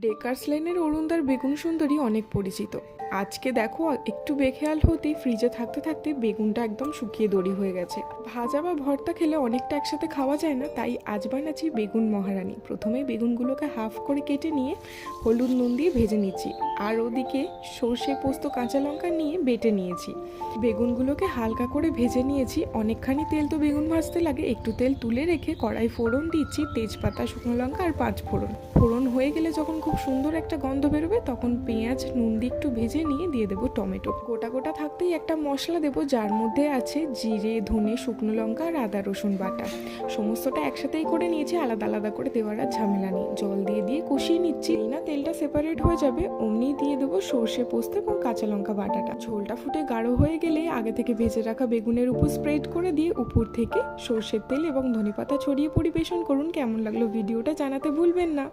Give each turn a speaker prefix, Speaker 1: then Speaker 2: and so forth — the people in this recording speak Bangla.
Speaker 1: ডেকার্স লাইনের অরুণদার বেগুন সুন্দরী অনেক পরিচিত। আজকে দেখো একটু বেখেয়াল হতেই ফ্রিজে থাকতে থাকতে বেগুনটা একদম শুকিয়ে দড়ি হয়ে গেছে। ভাজা বা ভর্তা খেলে অনেকটা একসাথে খাওয়া যায় না, তাই আজ বানাচ্ছি বেগুন মহারানী। প্রথমে বেগুনগুলোকে হাফ করে কেটে নিয়ে হলুদ নুন দিয়ে ভেজে নিচ্ছি, আর ওদিকে সর্ষে পোস্ত কাঁচা লঙ্কা নিয়ে বেটে নিয়েছি। বেগুনগুলোকে হালকা করে ভেজে নিয়েছি। অনেকখানি তেল তো বেগুন ভাজতে লাগে। একটু তেল তুলে রেখে কড়াই ফোড়ন দিচ্ছি, তেজপাতা, শুকনো লঙ্কা আর 5 ফোড়ন। ফোড়ন হয়ে গেলে যখন খুব সুন্দর একটা গন্ধ বেরোবে তখন পেঁয়াজ নুন দিয়ে একটু ভেজে নিয়ে দিয়ে দেবো টমেটো। গোটা গোটা থাকতেই একটা মশলা দেবো, যার মধ্যে আছে জিরে, ধনে, শুকনো লঙ্কা আর আদা রসুন বাটা। সমস্তটা একসাথেই করে নিয়েছি, আলাদা আলাদা করে দেওয়ার আর ঝামেলা নেই। জল দিয়ে দিয়ে কষিয়ে নিচ্ছি। এই না তেলটা সেপারেট হয়ে যাবে অমনি দিয়ে দেবো সর্ষে পোস্ত এবং কাঁচা লঙ্কা বাটাটা। ঝোলটা ফুটে গাঢ় হয়ে গেলে আগে থেকে ভেজে রাখা বেগুনের উপর স্প্রেড করে দিয়ে উপর থেকে সর্ষের তেল এবং ধনেপাতা ছড়িয়ে পরিবেশন করুন। কেমন লাগলো ভিডিওটা জানাতে ভুলবেন না।